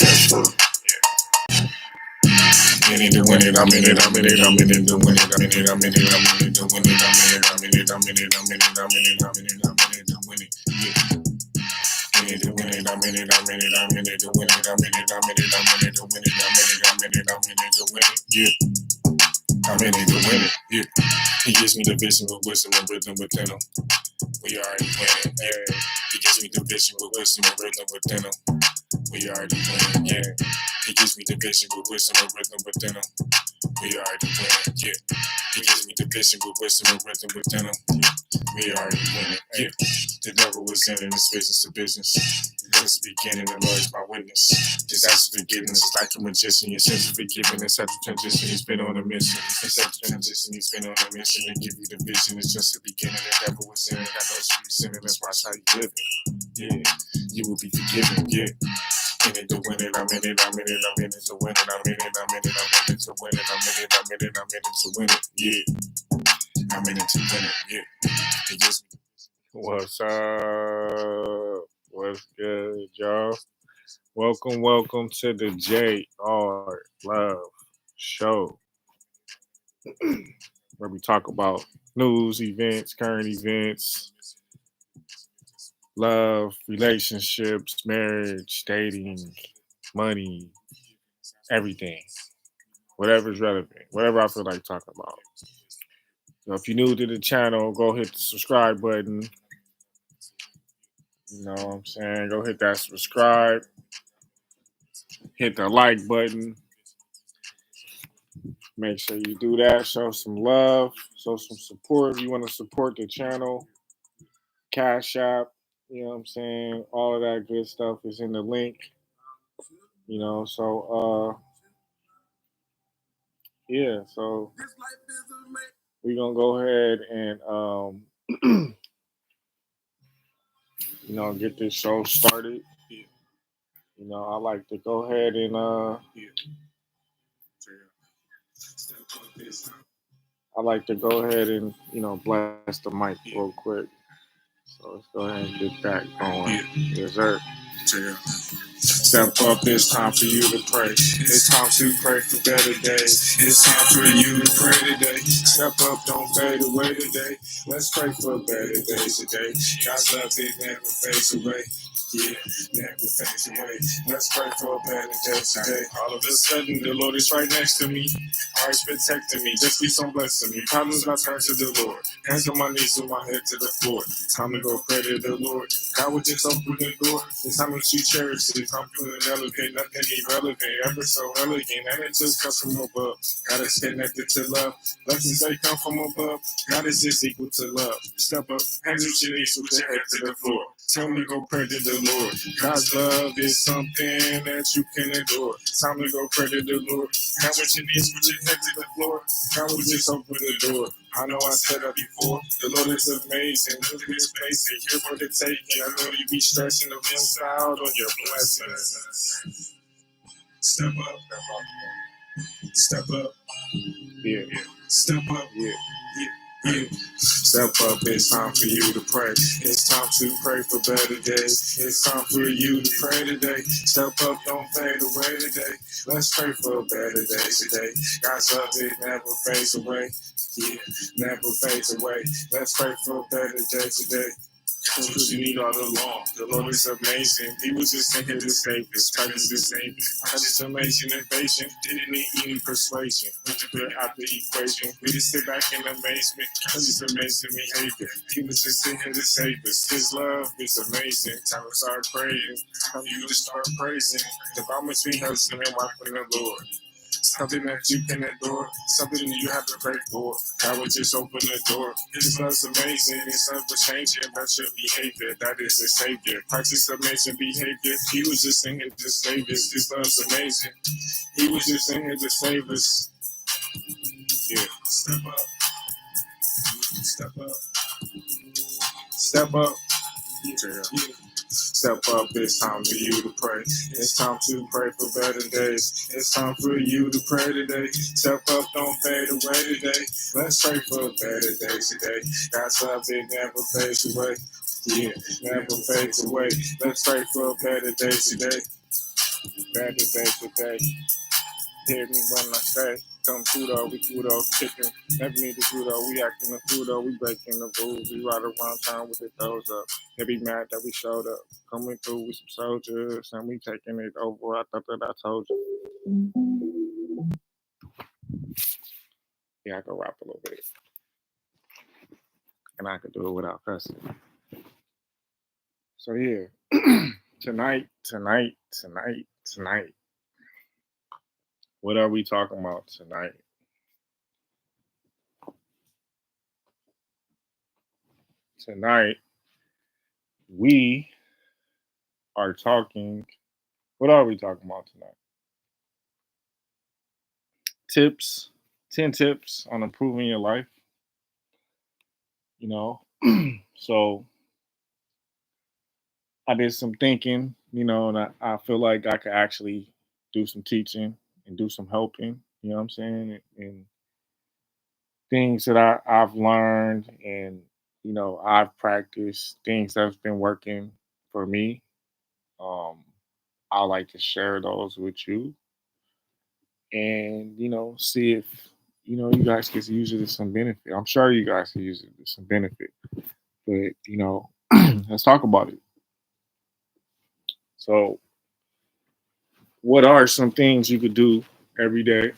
successful. I'm in it to win it, I'm in it, I'm in it, I'm in it to win it, I'm in it, I'm in it, I'm in it to win it, I'm in it, I'm in it, I'm in it, I'm in it, I'm in it, I'm in it, I'm in it to win it. Yeah. In it to win it, I'm in it, I'm in it, I'm in it to win it, I'm in it, I'm in it, I'm in it to win it, I'm in it, I'm in it, I'm in it to win it. Yeah. I'm in it to win it. Yeah. He gives me the vision with wisdom and rhythm within him. We already winning. Yeah. He gives me the vision with wisdom and rhythm within him. We already winning. Yeah. He gives me the vision with wisdom and rhythm within him. We already winning. Yeah. He gives me the vision with wisdom and rhythm within him. Yeah. We already winning. Yeah. The devil was in this business to business. Since the beginning, the Lord is my witness. Just ask for forgiveness, it's like a magician. Your sins are forgiven. It's such a transition. He's been on a mission. It's such a transition. He's been on a mission to give you the vision. It's just the beginning. The devil was in it. I know you be sinning. Let's watch how you living. Yeah, you will be forgiven. Yeah. In it to win it, I'm in it, I'm in it, I'm in it to win it, I'm in it, I'm in it, I'm in it to win it, I'm in it, I'm in it, I'm in it to win it, yeah. I'm in it to win it, yeah. It gives me. What's up? What's good, y'all? Welcome to the JR Love Show, where we talk about news, events, current events, love, relationships, marriage, dating, money, everything. Whatever's relevant, whatever I feel like talking about. So if you're new to the channel, go hit the subscribe button. You know what I'm saying? Go hit that subscribe. Hit the like button. Make sure you do that. Show some love. Show some support. If you want to support the channel, Cash App, you know what I'm saying? All of that good stuff is in the link. You know, so yeah, so we're gonna go ahead and you know, get this show started. You know, I like to go ahead and you know, bless the mic real quick. So let's go ahead and get that going. Yes, sir. Step up, it's time for you to pray. It's time to pray for better days. It's time for you to pray today. Step up, don't fade away today. Let's pray for better days today. God's love, it never fades away. Yeah, never fades away. Let's pray for a better day today. All of a sudden, the Lord is right next to me. Always protecting me, just keeps on blessing me. Problems I turn to the Lord. Hands on my knees with my head to the floor. Time to go pray to the Lord. God will just open the door. It's time that you cherish it. I'm feeling elevate, nothing irrelevant, ever so elegant. And it just comes from above. God is connected to love. Blessings they come from above. God is just equal to love. Step up, hands with your knees with your head to the floor. Tell me go pray to the Lord. God's love is something that you can adore. Time to go pray to the Lord. Hands with your knees with your head to the floor. God will just open the door. I know I said that before. The Lord is amazing. Look at his face and hear what it's taking. I know you be stressing the miss out on your blessings. Step up. Step up. Yeah. Step up. Yeah. Yeah. Step up, it's time for you to pray. It's time to pray for better days. It's time for you to pray today. Step up, don't fade away today. Let's pray for better days today. God's love, it never fades away. Yeah, never fades away. Let's pray for a better day today. Because you need all along. The Lord is amazing. He was just in here to save us. Christ is the Savior. Christ is amazing invasion. Didn't need any persuasion. We just put out the equation. We just sit back in amazement. Christ is amazing behavior. He was just in here to save us. His love is amazing. Time to start praying. Time you to start praising. The bomb between us and walking the Lord. Something that you can adore, something that you have to pray for. God will just open the door. His love's amazing, it's never changing. That's your behavior, that is the Savior. Christ is amazing behavior. He was just in here to save us. His love's amazing. He was just in here to save us. Yeah. Step up. Step up. Step up. Yeah. Step up, it's time for you to pray. It's time to pray for better days. It's time for you to pray today. Step up, don't fade away today. Let's pray for better days today. God's love, it never fades away. Yeah, never fades away. Let's pray for a better day today. Bad today. Hear me when I say, come through though, we through though, chicken. Never need to do though, we acting the food though, we breaking the rules. We ride around town with the toes up. They be mad that we showed up. Coming through with some soldiers, and we taking it over. I thought that I told you. Yeah, I can rap a little bit. And I could do it without cussing. So yeah. tonight. What are we talking about tonight? Tonight, we are talking. What are we talking about tonight? Tips, 10 tips on improving your life. You know, so I did some thinking, and I feel like I could actually do some teaching and do some helping, you know what I'm saying? And things that I've learned and, I've practiced, things that's been working for me. Um, I like to share those with you and, see if, you guys can use it as some benefit. I'm sure you guys can use it as some benefit, but, let's talk about it. So, what are some things you could do every day?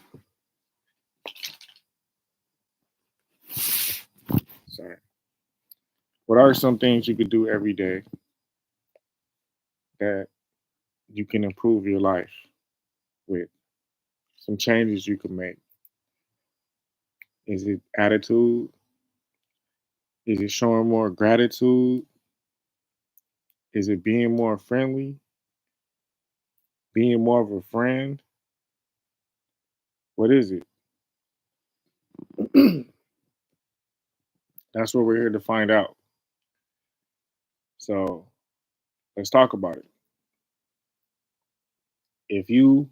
Sorry. What are some things you could do every day that you can improve your life with? Some changes you can make. Is it attitude? Is it showing more gratitude? Is it being more friendly? Being more of a friend? What is it? That's what we're here to find out. So let's talk about it. If you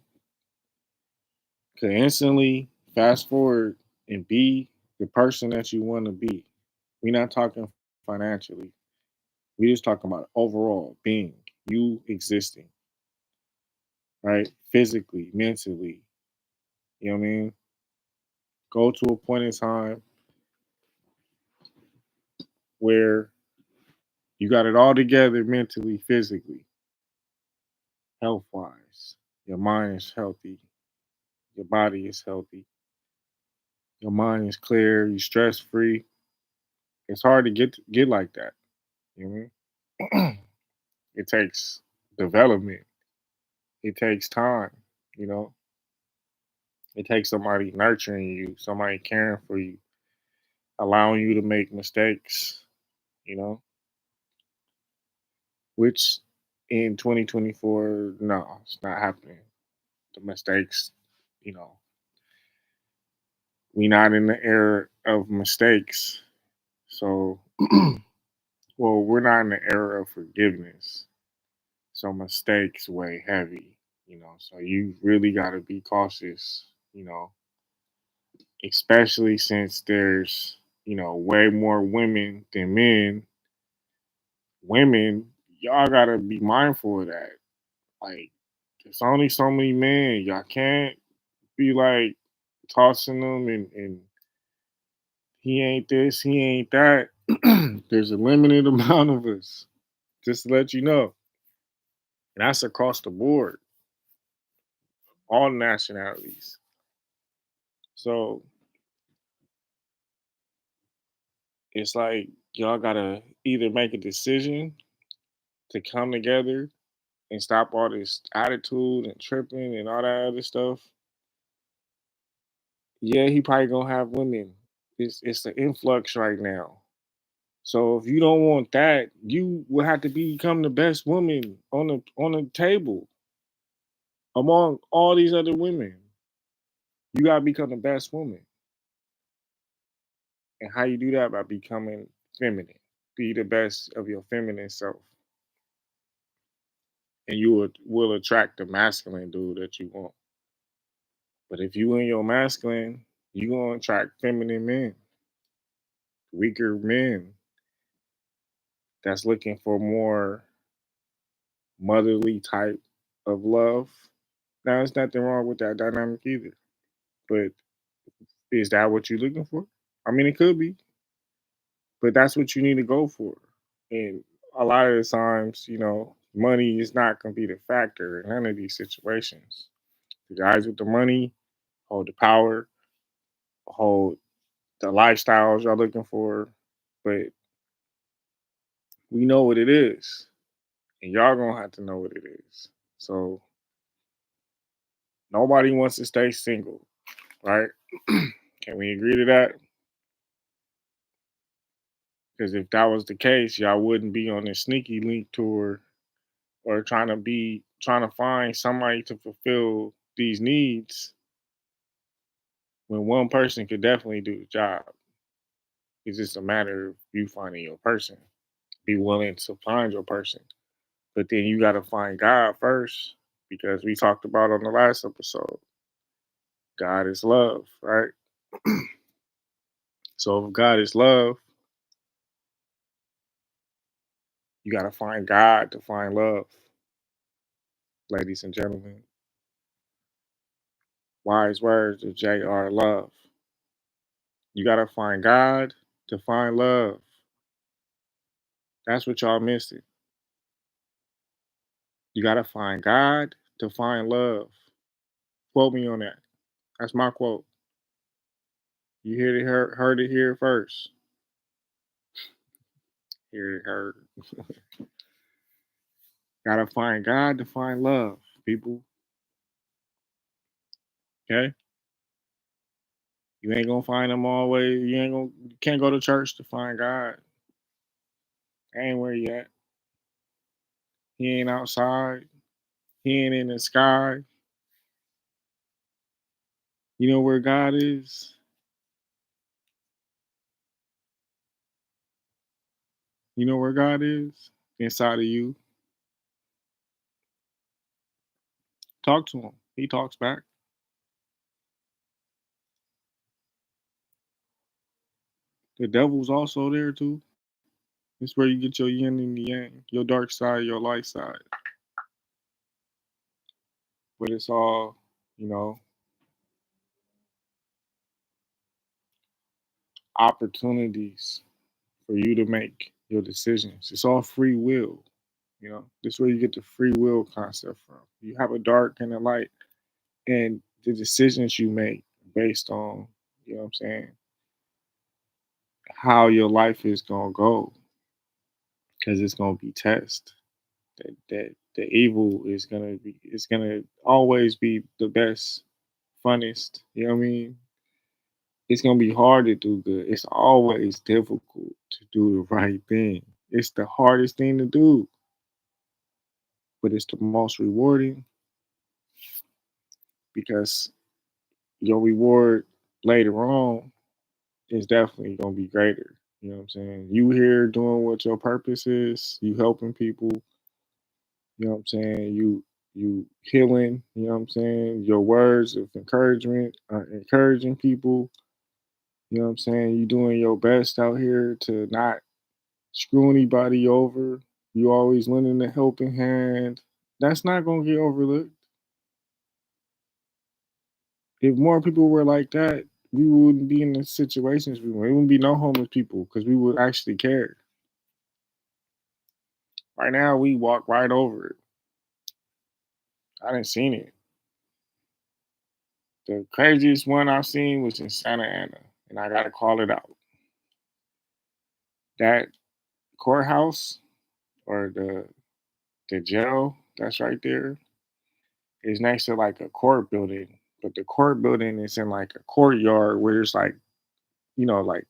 could instantly fast forward and be the person that you want to be, we're not talking financially. We just talking about overall being, you existing, right? Physically, mentally. You know what I mean? Go to a point in time where you got it all together mentally, physically, health wise. Your mind is healthy. Your body is healthy. Your mind is clear. You're stress free. It's hard to get like that. You know what I mean? It takes development. It takes time. You know, it takes somebody nurturing you, somebody caring for you, allowing you to make mistakes. You know, which in 2024, no, it's not happening. The mistakes, you know, we not in the era of mistakes. So, well, we're not in the era of forgiveness. So mistakes weigh heavy, So you really got to be cautious, Especially since there's, way more women than men. Women, y'all got to be mindful of that. Like, there's only so many men. Y'all can't be like tossing them and he ain't this, he ain't that. There's a limited amount of us, just to let you know. And that's across the board, all nationalities. So it's like y'all gotta either make a decision to come together and stop all this attitude and tripping and all that other stuff. Yeah, he probably gonna have women. It's the influx right now. So if you don't want that, you will have to become the best woman on the table among all these other women. You gotta become the best woman. And how you do that? By becoming feminine. Be the best of your feminine self. And you will attract the masculine dude that you want. But if you in your masculine, you gonna attract feminine men, weaker men that's looking for more motherly type, of love. Now, there's nothing wrong with that dynamic either. But is that what you're looking for? I mean, it could be, but that's what you need to go for. And a lot of the times, money is not going to be the factor in none of these situations. The guys with the money hold the power, hold the lifestyles y'all looking for, but we know what it is, and y'all gonna have to know what it is. So nobody wants to stay single, right? Can we agree to that? Because if that was the case, y'all wouldn't be on this sneaky link tour or trying to find somebody to fulfill these needs when one person could definitely do the job. It's just a matter of you finding your person. Be willing to find your person. But then you got to find God first because we talked about on the last episode. God is love, right? So if God is love, you got to find God to find love, ladies and gentlemen. Wise words of J.R. Love. You got to find God to find love. That's what y'all missing. You got to find God to find love. Quote me on that. That's my quote. You heard it here first. Hear it heard. Gotta find God to find love, people. Okay? You ain't gonna find him always. You can't go to church to find God. That ain't where you at. He ain't outside. He ain't in the sky. You know where God is? You know where God is? Inside of you. Talk to him. He talks back. The devil's also there too. It's where you get your yin and yang, your dark side, your light side. But it's all, you know, opportunities for you to make your decisions. It's all free will. This is where you get the free will concept from. You have a dark and a light, and the decisions you make based on, what I'm saying, how your life is gonna go, because it's gonna be test. That the evil is gonna be, it's gonna always be the best, funnest. You know what I mean? It's gonna be hard to do good. It's always difficult to do the right thing. It's the hardest thing to do, but it's the most rewarding because your reward later on is definitely gonna be greater. You know what I'm saying? You here doing what your purpose is, you helping people, you know what I'm saying? You healing, you know what I'm saying? Your words of encouragement, encouraging people, you know what I'm saying? You doing your best out here to not screw anybody over. You always lending a helping hand. That's not gonna get overlooked. If more people were like that, we wouldn't be in the situations we were. There wouldn't be no homeless people because we would actually care. Right now, we walk right over it. I didn't seen it. The craziest one I've seen was in Santa Ana, and I gotta call it out. That courthouse or the jail that's right there is next to like a court building, but the court building is in like a courtyard where there's like like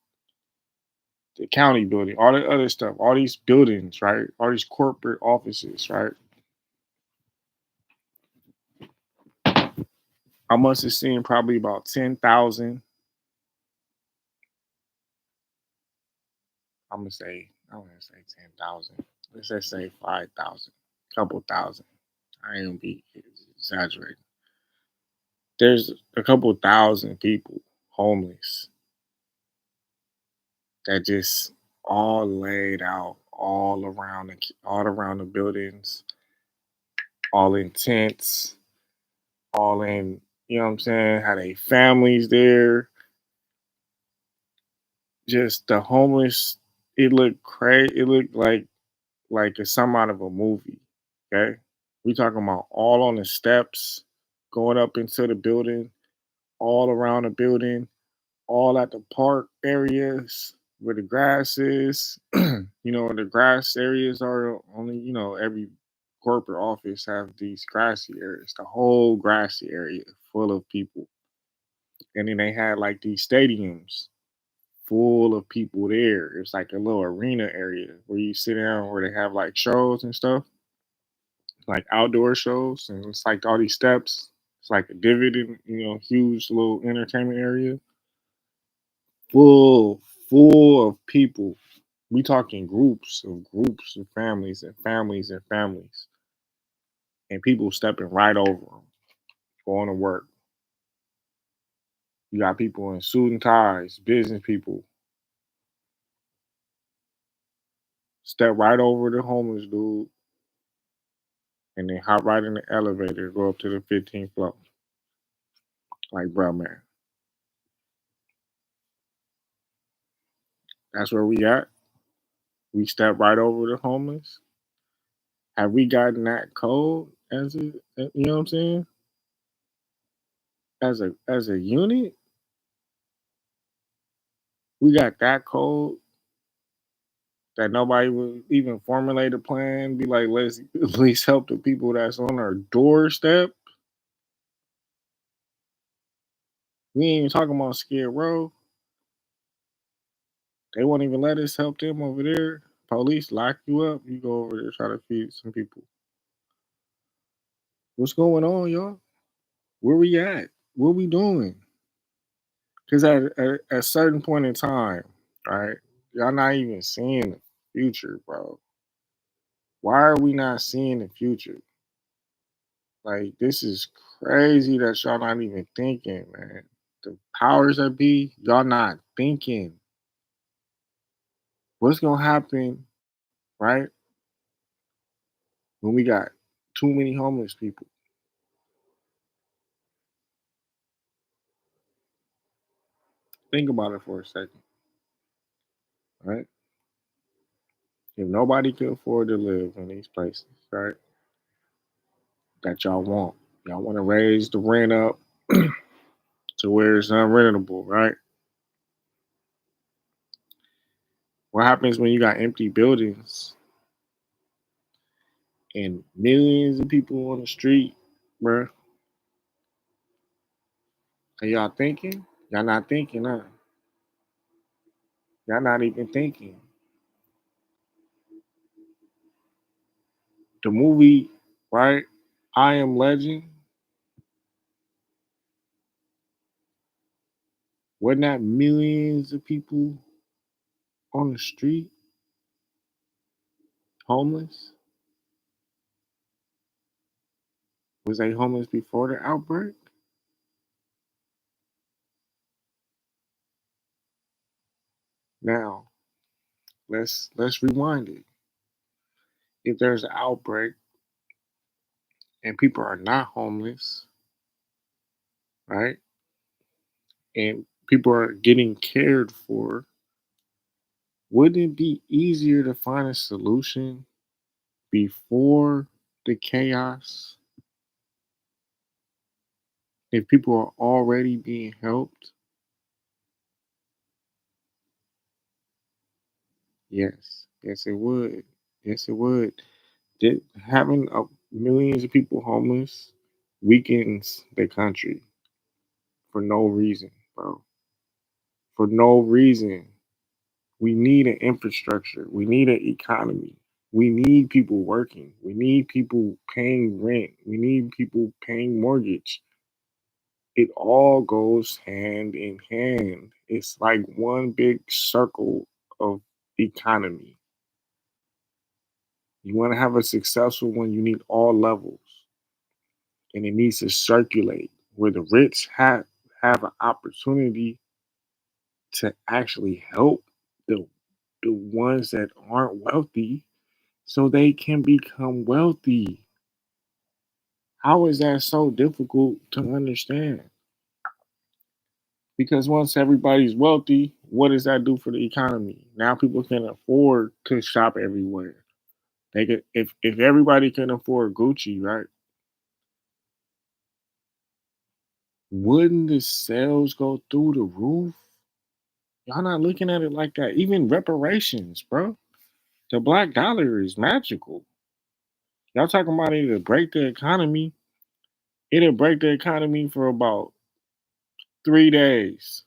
the county building, all the other stuff, all these buildings, right? All these corporate offices, right? I must have seen probably about 10,000. I'm gonna say 10,000. Let's just say 5,000, couple thousand. I ain't gonna be exaggerating. There's a couple thousand people homeless that just all laid out all around the buildings, all in tents, all in, you know what I'm saying, had a families there. Just the homeless, it looked crazy. It looked like it's some out of a movie. Okay. We talking about all on the steps, going up into the building, all around the building, all at the park areas where the grass is. The grass areas are only, every corporate office have these grassy areas, the whole grassy area full of people. And then they had like these stadiums full of people there. It's like a little arena area where you sit down where they have like shows and stuff, like outdoor shows. And it's like all these steps. It's like a dividend, huge little entertainment area full, full of people. We talking groups of families and families and families, and people stepping right over them, going to work. You got people in suit and ties, business people, step right over the homeless dude, and then hop right in the elevator, go up to the 15th floor. Like, bro, man, that's where we at. We step right over the homeless. Have we gotten that cold you know what I'm saying? As a unit, we got that cold that nobody would even formulate a plan, be like, let's at least help the people that's on our doorstep. We ain't even talking about Skid Row. They won't even let us help them over there. Police lock you up. You go over there try to feed some people. What's going on, y'all? Where we at? What we doing? Because at a certain point in time, right, y'all not even seeing the future, bro. Why are we not seeing the future? Like, this is crazy that y'all not even thinking, man. The powers that be, y'all not thinking. What's gonna happen, right? When we got too many homeless people. Think about it for a second, right? If nobody could afford to live in these places, right? That y'all want to raise the rent up to where it's unrentable, right? What happens when you got empty buildings and millions of people on the street, bruh? Are y'all thinking? Y'all not thinking, huh? Y'all not even thinking. The movie, right? I Am Legend. Wasn't that millions of people on the street, homeless? Was they homeless before the outbreak? Now, let's rewind it. If there's an outbreak and people are not homeless, right? And people are getting cared for, wouldn't it be easier to find a solution before the chaos if people are already being helped? Yes. Yes, it would. Yes, it would. Having millions of people homeless weakens the country for no reason, bro. For no reason. We need an infrastructure. We need an economy. We need people working. We need people paying rent. We need people paying mortgage. It all goes hand in hand. It's like one big circle of economy. You want to have a successful one, you need all levels. And it needs to circulate where the rich have an opportunity to actually help the ones that aren't wealthy so they can become wealthy. How is that so difficult to understand? Because once everybody's wealthy, what does that do for the economy? Now people can afford to shop everywhere. They could, if everybody can afford Gucci, right? Wouldn't the sales go through the roof? Y'all not looking at it like that. Even reparations, bro. The black dollar is magical. Y'all talking about it'll break the economy. It'll break the economy for about 3 days.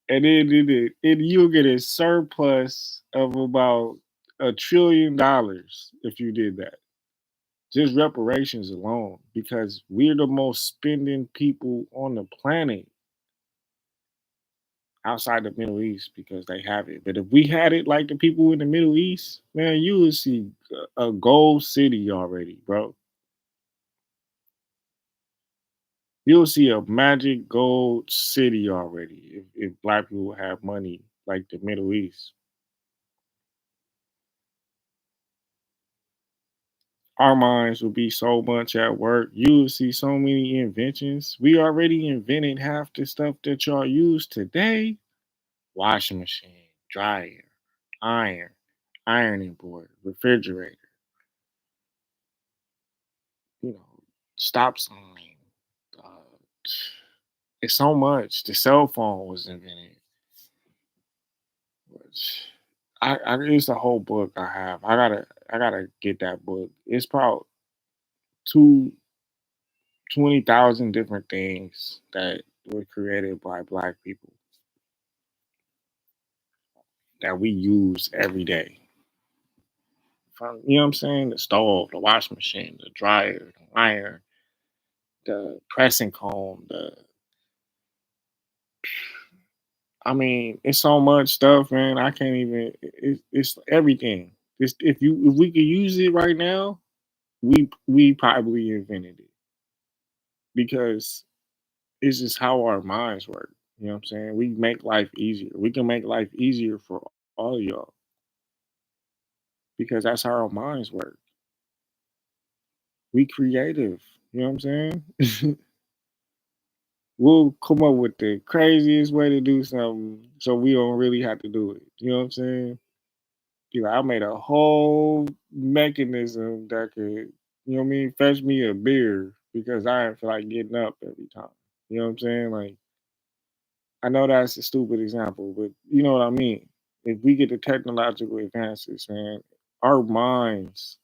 And you'll get a surplus of about $1 trillion if you did that. Just reparations alone, because we're the most spending people on the planet outside the Middle East because they have it. But if we had it like the people in the Middle East, man, you would see a gold city already, bro. You'll see a magic gold city already if black people have money like the Middle East. Our minds will be so much at work. You will see so many inventions. We already invented half the stuff that y'all use today. Washing machine, dryer, iron, ironing board, refrigerator, you know, stop sign. Uh, it's so much. The cell phone was invented. It's a whole book I have. I gotta get that book. It's probably two 20,000 different things that were created by black people that we use every day. From, you know what I'm saying? The stove, the washing machine, the dryer, the iron, the pressing comb, the I mean, it's so much stuff, man. I can't even. It's everything. If we could use it right now, we probably invented it because it's just how our minds work. You know what I'm saying? We make life easier. We can make life easier for all of y'all because that's how our minds work. We creative. You know what I'm saying? We'll come up with the craziest way to do something so we don't really have to do it. You know what I'm saying? You know, I made a whole mechanism that could, you know what I mean, fetch me a beer because I didn't feel like getting up every time. You know what I'm saying? Like, I know that's a stupid example, but you know what I mean. If we get the technological advances, man, our minds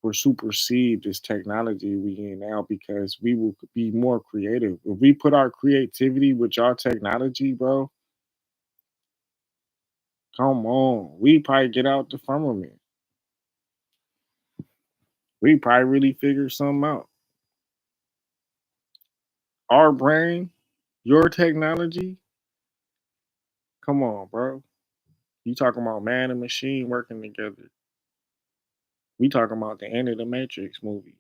will supersede this technology we in now because we will be more creative. If we put our creativity with y'all technology, bro, come on. We probably get out the firmament. We probably really figure something out. Our brain, your technology, come on, bro. You talking about man and machine working together. We talking about the end of the Matrix movie.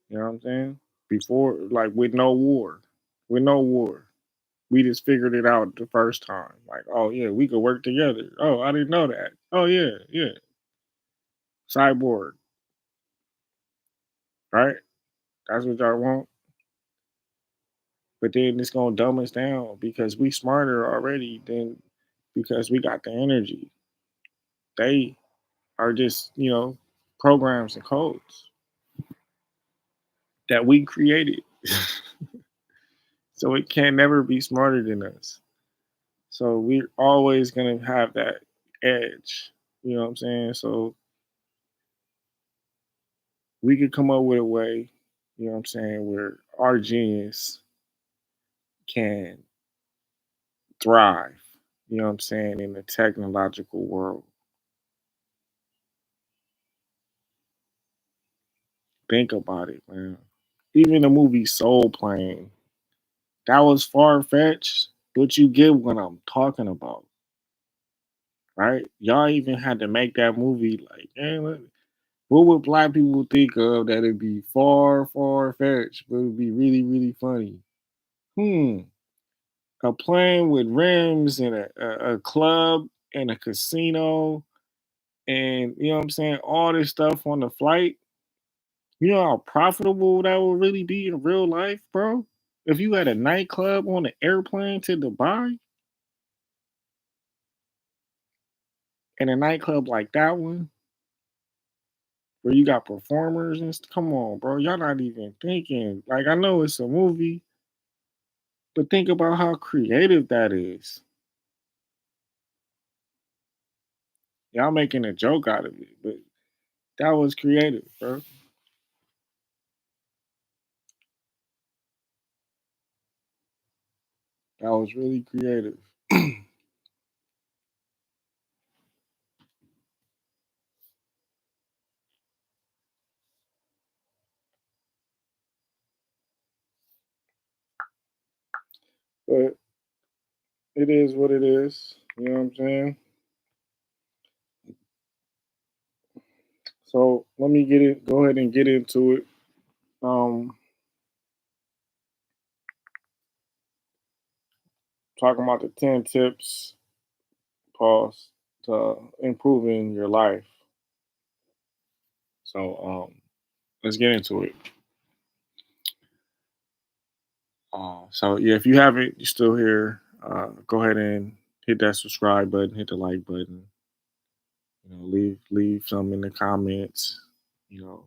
You know what I'm saying? Before, like with no war. With no war. We just figured it out the first time. Like, oh yeah, we could work together. Oh, I didn't know that. Oh yeah, yeah. Cyborg, right? That's what y'all want. But then it's gonna dumb us down because we smarter already than because we got the energy. They are just, programs and codes that we created. So it can never be smarter than us. So we're always gonna have that edge. You know what I'm saying? So we could come up with a way, you know what I'm saying, where our genius can thrive, you know what I'm saying, in the technological world. Think about it, man. Even the movie Soul Plane, that was far fetched, but you get what I'm talking about, right? Y'all even had to make that movie like, man, what would black people think of that it'd be far, far fetched, but it'd be really, really funny? Hmm. A plane with rims and a club and a casino And you know what I'm saying? All this stuff on the flight, you know how profitable that will really be in real life, bro? If you had a nightclub on the airplane to Dubai and a nightclub like that one, where you got performers and come on, bro. Y'all not even thinking. Like, I know it's a movie, but think about how creative that is. Y'all making a joke out of it, but that was creative, bro. That was really creative. But it is what it is. You know what I'm saying? So let me get it. Go ahead and get into it. Um, Talking about the 10 tips, pause, to improving your life. So let's get into it. So yeah, if you haven't, you're still here. Go ahead and hit that subscribe button, hit the like button. You know, leave some in the comments. You know,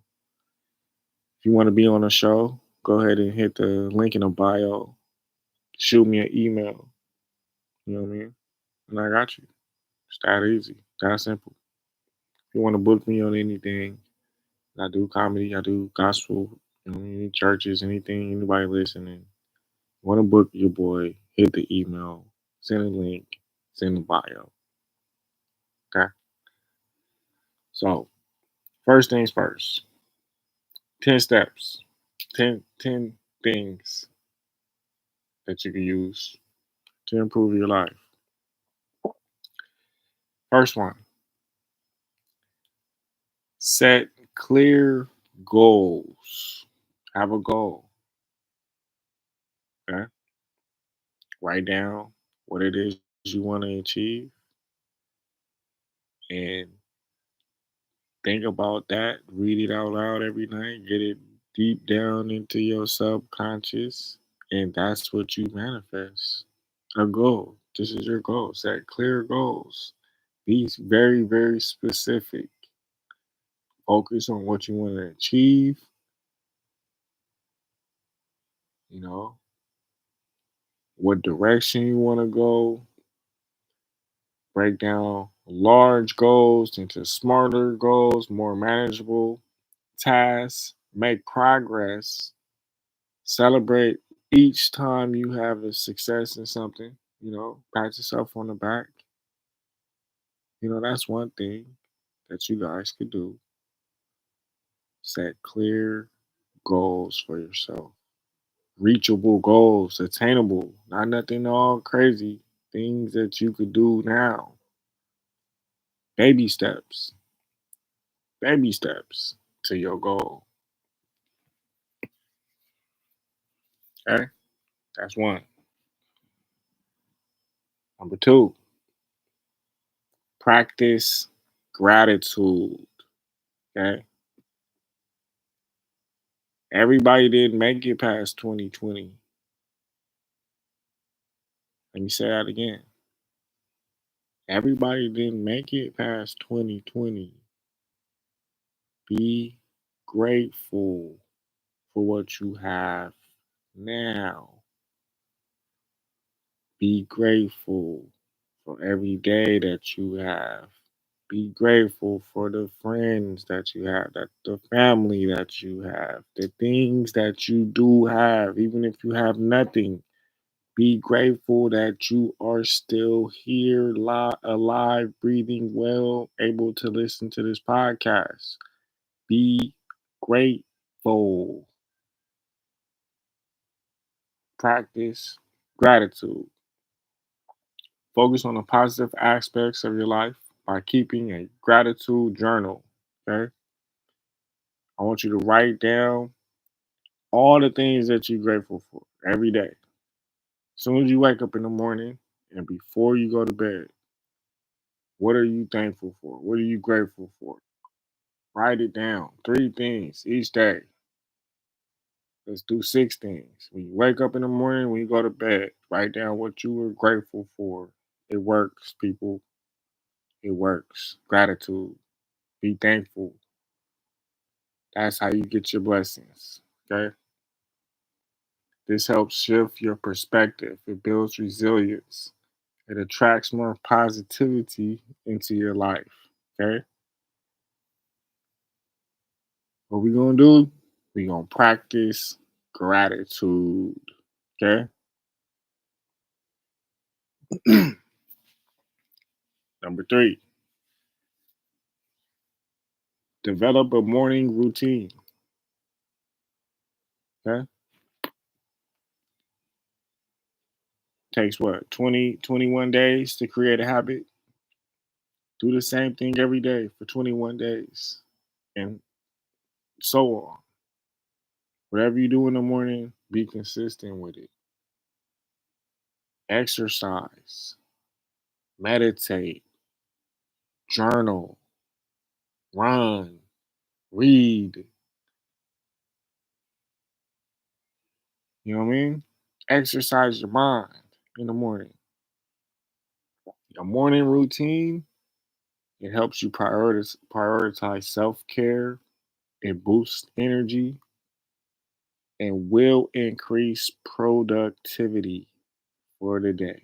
if you want to be on the show, go ahead and hit the link in the bio. Shoot me an email. You know what I mean? And I got you. It's that easy. That simple. If you want to book me on anything, I do comedy, I do gospel, you know, any churches, anything, anybody listening. Want to book your boy, hit the email, send a link, send the bio. Okay. So, first things first, 10 steps, 10 things that you can use to improve your life. First one, set clear goals. Have a goal. Okay. Write down what it is you want to achieve and think about that. Read it out loud every night. Get it deep down into your subconscious. And that's what you manifest. A goal. This is your goal. Set clear goals. Be very, very specific. Focus on what you want to achieve. You know, what direction you want to go. Break down large goals into smarter goals, more manageable tasks. Make progress. Celebrate each time you have a success in something. You know, pat yourself on the back. You know, that's one thing that you guys could do. Set clear goals for yourself. Reachable goals, attainable, not nothing all crazy. Things that you could do now. Baby steps. Baby steps to your goal. Okay? That's one. Number two, practice gratitude. Okay? Everybody didn't make it past 2020. Let me say that again. Everybody didn't make it past 2020. Be grateful for what you have now. Be grateful for every day that you have. Be grateful for the friends that you have, that the family that you have, the things that you do have, even if you have nothing. Be grateful that you are still here, alive, breathing well, able to listen to this podcast. Be grateful. Practice gratitude. Focus on the positive aspects of your life by keeping a gratitude journal. Okay. I want you to write down all the things that you're grateful for every day. As soon as you wake up in the morning and before you go to bed, What are you thankful for? What are you grateful for? Write it down. 3 things each day. Let's do 6 things. When you wake up in the morning, when you go to bed, write down what you were grateful for. It works, people. It works. Gratitude. Be thankful. That's how you get your blessings. Okay? This helps shift your perspective. It builds resilience. It attracts more positivity into your life. Okay? What we gonna do? We gonna practice gratitude. Okay? Number 3, develop a morning routine. Okay? Takes what, 20, 21 days to create a habit? Do the same thing every day for 21 days and so on. Whatever you do in the morning, be consistent with it. Exercise, meditate, journal, run, read. You know what I mean? Exercise your mind in the morning. Your morning routine, it helps you prioritize self care. It boosts energy and will increase productivity for the day.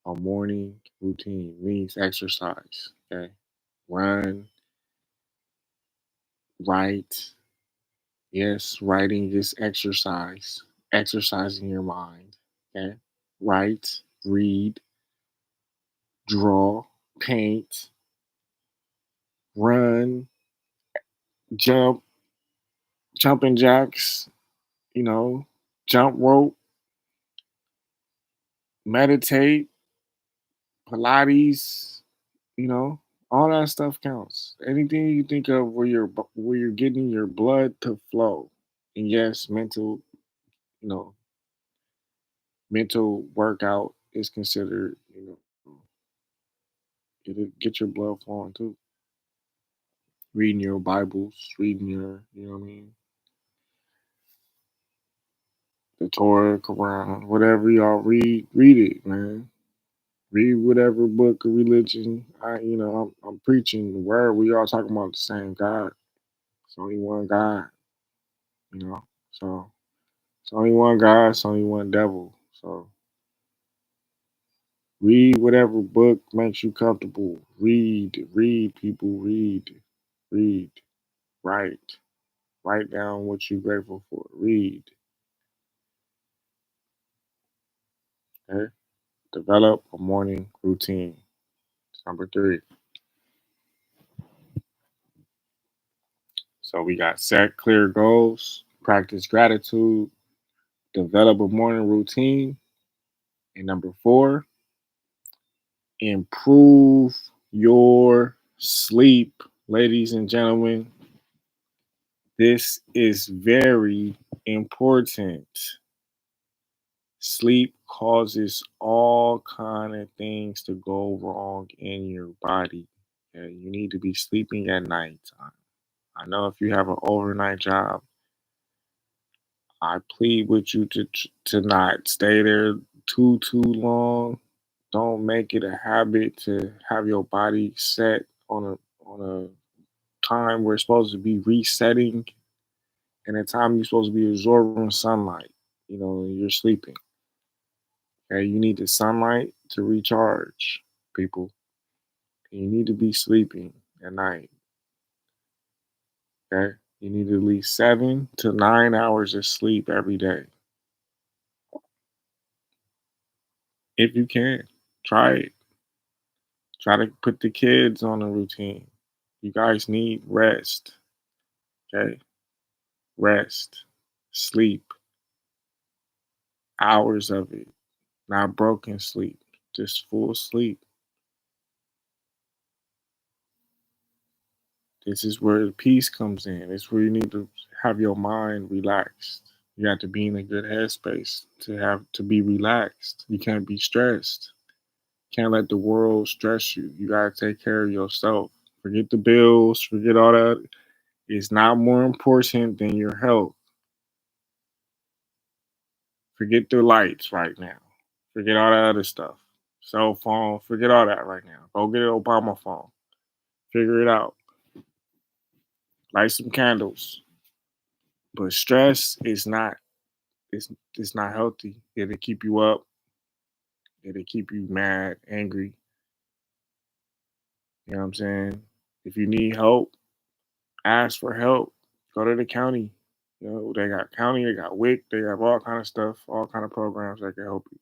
A morning routine means exercise. Okay. Run, write. Yes, writing is exercise. Exercising your mind. Okay. Write, read, draw, paint, run, jump, jumping jacks, you know, jump rope, meditate, Pilates, you know, all that stuff counts. Anything you think of where you're getting your blood to flow. And yes, you know, mental workout is considered, it'll get your blood flowing too. Reading your Bibles, reading your, you know what I mean, the Torah, Quran, whatever y'all read it, man. Read whatever book of religion. I'm preaching the word. We all talking about the same God. It's only one God, you know. So it's only one God. It's only one devil. So read whatever book makes you comfortable. Read, people. Read. Write. Write down what you're grateful for. Read. Okay. Develop a morning routine. Number 3. So we got set clear goals, practice gratitude, develop a morning routine, and number 4, improve your sleep. Ladies and gentlemen, this is very important. Sleep causes all kind of things to go wrong in your body. Okay? You need to be sleeping at night time. I know if you have an overnight job, I plead with you to not stay there too long. Don't make it a habit to have your body set on a time where it's supposed to be resetting and a time you're supposed to be absorbing sunlight. You're sleeping. Okay, you need the sunlight to recharge, people. You need to be sleeping at night. Okay, you need at least 7 to 9 hours of sleep every day. If you can, try it. Try to put the kids on a routine. You guys need rest. Okay, rest, sleep, hours of it, not broken sleep, just full sleep. This is where the peace comes in. It's where you need to have your mind relaxed. You have to be in a good headspace to be relaxed. You can't be stressed. Can't let the world stress you. You gotta take care of yourself. Forget the bills, forget all that. It's not more important than your health. Forget the lights right now. Forget all that other stuff. Cell phone, forget all that right now. Go get an Obama phone. Figure it out. Light some candles. But stress is not it's not healthy. It'll keep you up. It'll keep you mad, angry. You know what I'm saying? If you need help, ask for help. Go to the county. You know, they got county, they got WIC, they have all kind of stuff, all kind of programs that can help you.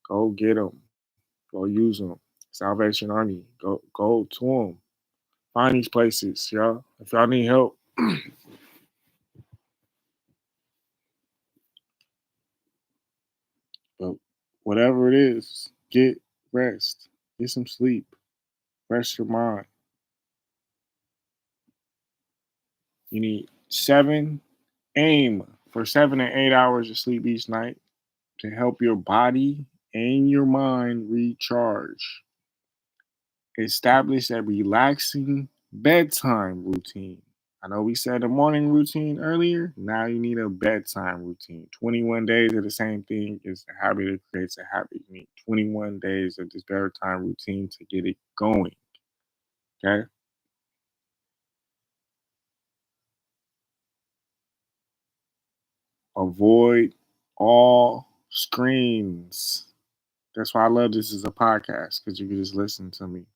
Go get them. Go use them. Salvation Army. Go to them. Find these places, y'all. If y'all need help, but whatever it is, get rest. Get some sleep. Rest your mind. You need aim for 7 to 8 hours of sleep each night to help your body and your mind recharge. Establish a relaxing bedtime routine. I know we said a morning routine earlier. Now you need a bedtime routine. 21 days of the same thing is a habit that creates a habit. You need 21 days of this bedtime routine to get it going. Okay? Avoid all screens. That's why I love this as a podcast because you can just listen to me.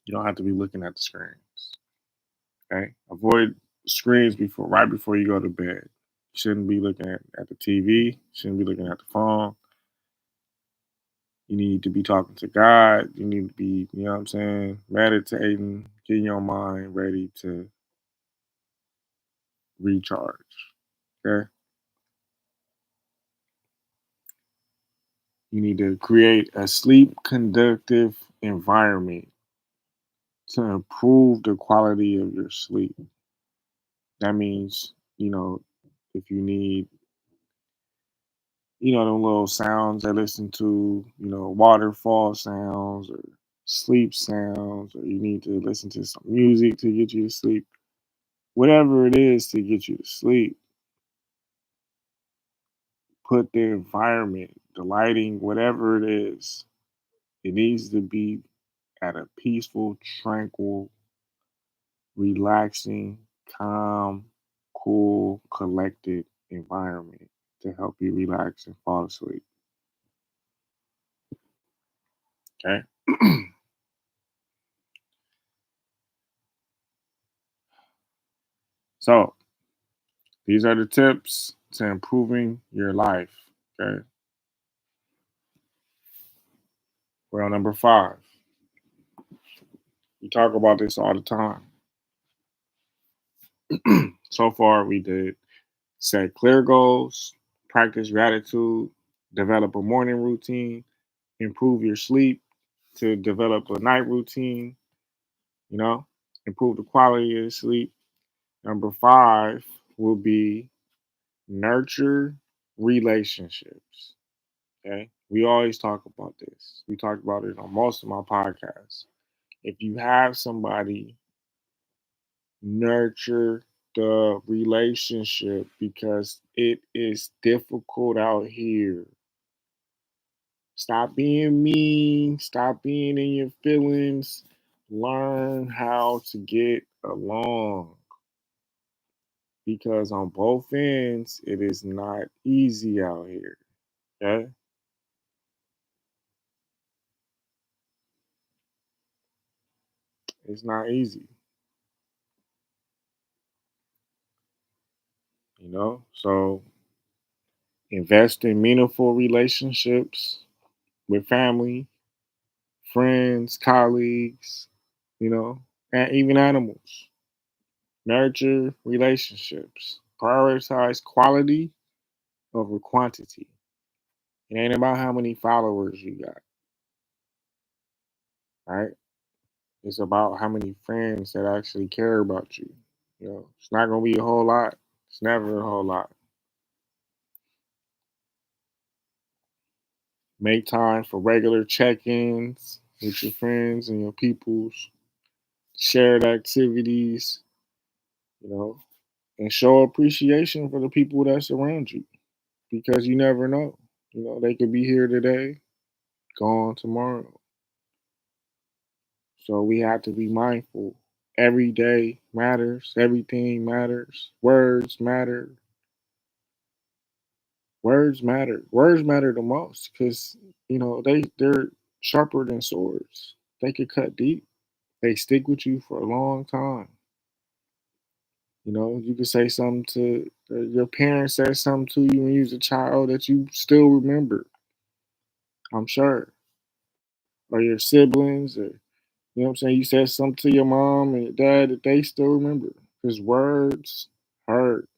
You don't have to be looking at the screens. Okay? Avoid screens right before you go to bed. You shouldn't be looking at the TV. Shouldn't be looking at the phone. You need to be talking to God. You need to be, you know what I'm saying, meditating, getting your mind ready to recharge. Okay? You need to create a sleep conductive environment to improve the quality of your sleep. That means, if you need, them little sounds I listen to, waterfall sounds or sleep sounds, or you need to listen to some music to get you to sleep. Whatever it is to get you to sleep, put the environment, the lighting, whatever it is, it needs to be at a peaceful, tranquil, relaxing, calm, cool, collected environment to help you relax and fall asleep. Okay. So these are the tips to improving your life. Okay. We're on number 5. We talk about this all the time. So far, we did set clear goals, practice gratitude, develop a morning routine, improve your sleep to develop a night routine, you know, improve the quality of the sleep. Number 5 will be nurture relationships. Okay. We always talk about this. We talked about it on most of my podcasts. If you have somebody, nurture the relationship because it is difficult out here. Stop being mean, stop being in your feelings. Learn how to get along because on both ends, it is not easy out here. Okay. It's not easy, So invest in meaningful relationships with family, friends, colleagues, and even animals. Nurture relationships. Prioritize quality over quantity. It ain't about how many followers you got, right? It's about how many friends that actually care about you. It's not gonna be a whole lot. It's never a whole lot. Make time for regular check-ins with your friends and your peoples, shared activities, you know, and show appreciation for the people that surround you because you never know. You know, they could be here today, gone tomorrow. So we have to be mindful. Every day matters, everything matters, words matter. Words matter. Words matter the most because they're sharper than swords. They could cut deep. They stick with you for a long time. You know, you could say something to your parents said something to you when you was a child that you still remember. I'm sure, or your siblings, or you know what I'm saying. You said something to your mom and your dad that they still remember because words hurt.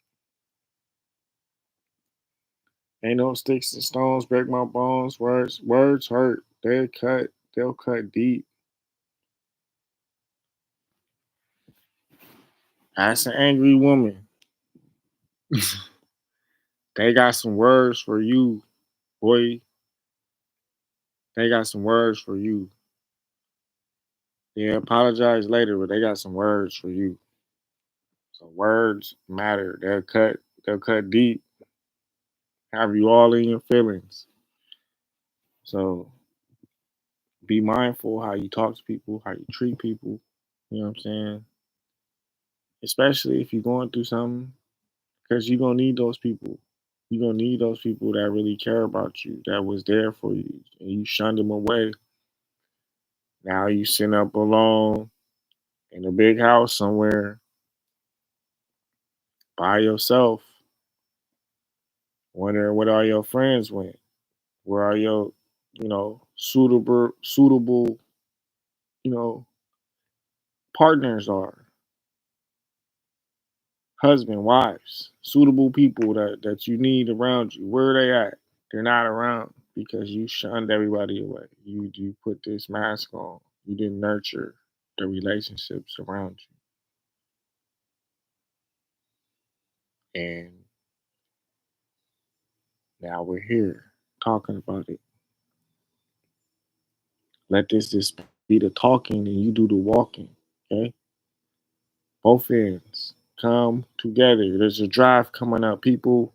Ain't no sticks and stones break my bones. Words hurt. They'll cut deep. Ask an angry woman. They got some words for you, boy. They got some words for you. Yeah, apologize later, but they got some words for you. So words matter. They'll cut deep, have you all in your feelings. So be mindful how you talk to people, how you treat people. You know what I'm saying? Especially if you're going through something, because you're gonna need those people. You're gonna need those people that really care about you, that was there for you, and you shunned them away. Now you sitting up alone in a big house somewhere by yourself, wondering what all your friends went, where all your, suitable, you know, partners are, husband, wives, suitable people that you need around you. Where are they at? They're not around because you shunned everybody away. You put this mask on. You didn't nurture the relationships around you. And now we're here talking about it. Let this just be the talking and you do the walking. Okay? Both ends. Come together. There's a drive coming up. People,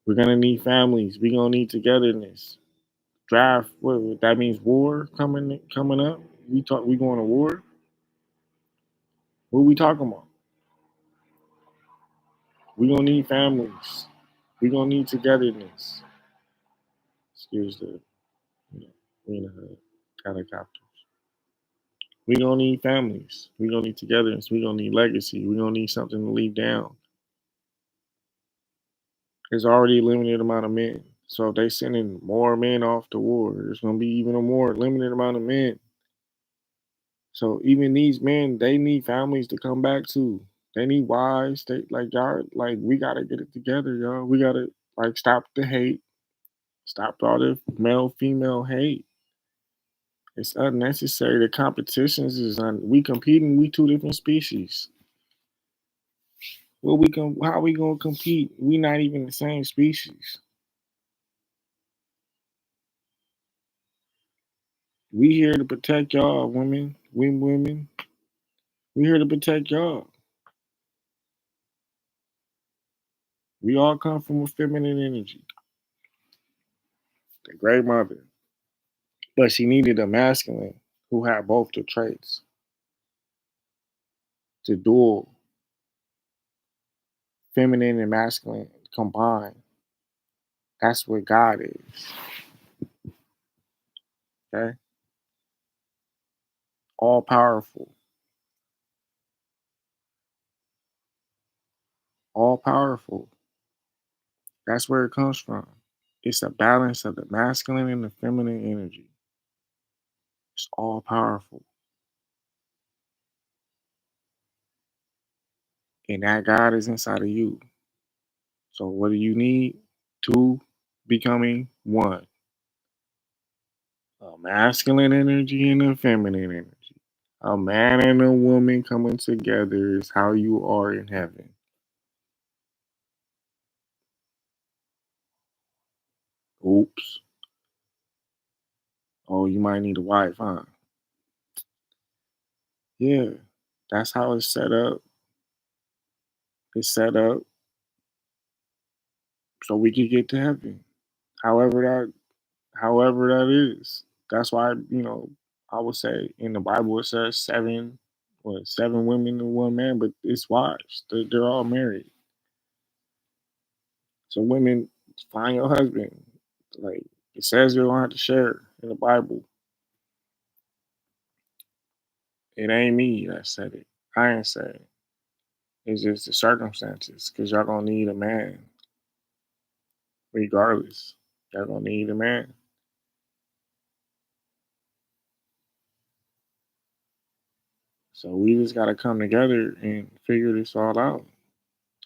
we're gonna need families. We're gonna need togetherness. Drive, what that means war coming up. We going to war? What we talking about? We gonna need families. We gonna need togetherness. Excuse the we in the helicopters. We gonna need families. We gonna need togetherness. We gonna need legacy. We gonna need something to leave down. There's already a limited amount of men. So if they sending more men off to war, there's gonna be even a more limited amount of men. So even these men, they need families to come back to. They need wives. They like y'all. Like we gotta get it together, y'all. We gotta like stop the hate. Stop all the male female hate. It's unnecessary. The competitions is we competing. We two different species. How we gonna compete? We not even the same species. We here to protect y'all, women. We women. We here to protect y'all. We all come from a feminine energy. The great mother. But she needed a masculine who had both the traits to dual feminine and masculine combined. That's what God is. Okay? All powerful. All powerful. That's where it comes from. It's a balance of the masculine and the feminine energy. It's all powerful. And that God is inside of you. So what do you need? Two becoming one. A masculine energy and a feminine energy. A man and a woman coming together is how you are in heaven. Oops. Oh, you might need a wife, huh? Yeah, that's how it's set up. It's set up so we can get to heaven. However that is. That's why, I would say in the Bible it says seven women and one man, but it's wives. They're all married. So women, find your husband. Like it says you don't have to share in the Bible. It ain't me that said it. I ain't say it. It's just the circumstances. Cause y'all gonna need a man, regardless. Y'all gonna need a man. So we just gotta come together and figure this all out.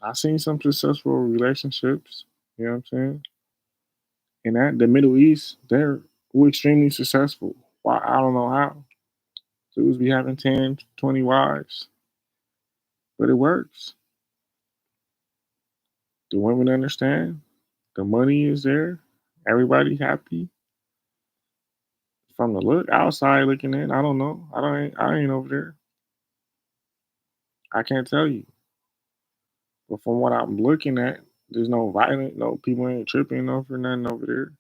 I've seen some successful relationships, you know what I'm saying? And that the Middle East, they're extremely successful. Why I don't know how. Dudes be having 10, 20 wives, but it works. The women understand. The money is there. Everybody happy. From the look outside looking in, I don't know. I ain't over there. I can't tell you. But from what I'm looking at, there's no violent, no people ain't tripping over nothing over there.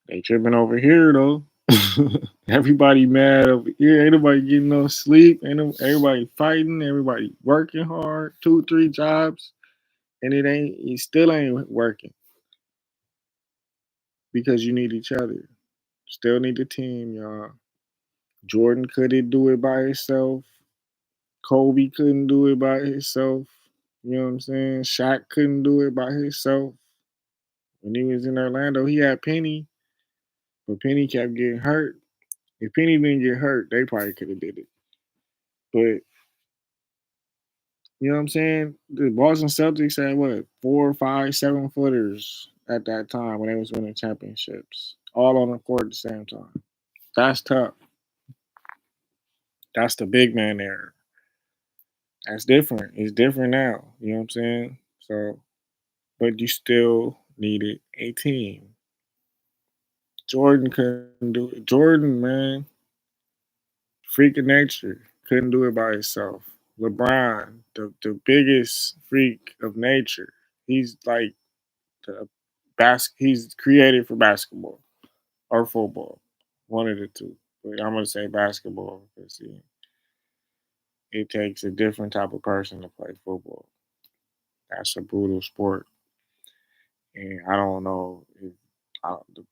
They tripping over here though. Everybody mad over here. Ain't nobody getting no sleep. Everybody fighting. Everybody working hard. 2, 3 jobs, and it still ain't working because you need each other. Still need the team, y'all. Jordan couldn't do it by himself. Kobe couldn't do it by himself. You know what I'm saying? Shaq couldn't do it by himself. When he was in Orlando, he had Penny, but Penny kept getting hurt. If Penny didn't get hurt, they probably could have did it. But you know what I'm saying? The Boston Celtics had what 4, 5, 7 footers at that time when they was winning championships, all on the court at the same time. That's tough. That's the big man era. That's different. It's different now. You know what I'm saying? So, but you still needed a team. Jordan couldn't do it. Jordan, man, freak of nature, couldn't do it by himself. LeBron, the biggest freak of nature. He's like the he's created for basketball or football, one of the two. But I'm gonna say basketball because it takes a different type of person to play football. That's a brutal sport, and I don't know if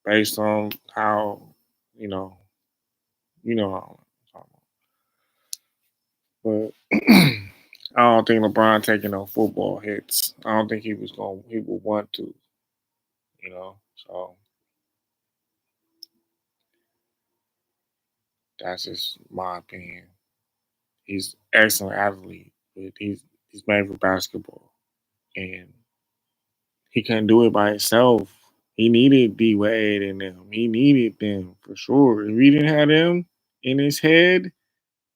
based on how you know how I'm talking about. But I don't think LeBron taking no football hits. I don't think he would want to, you know. So that's just my opinion. He's an excellent athlete, but he's made for basketball, and he couldn't do it by himself. He needed D Wade and them. He needed them for sure. If he didn't have them in his head,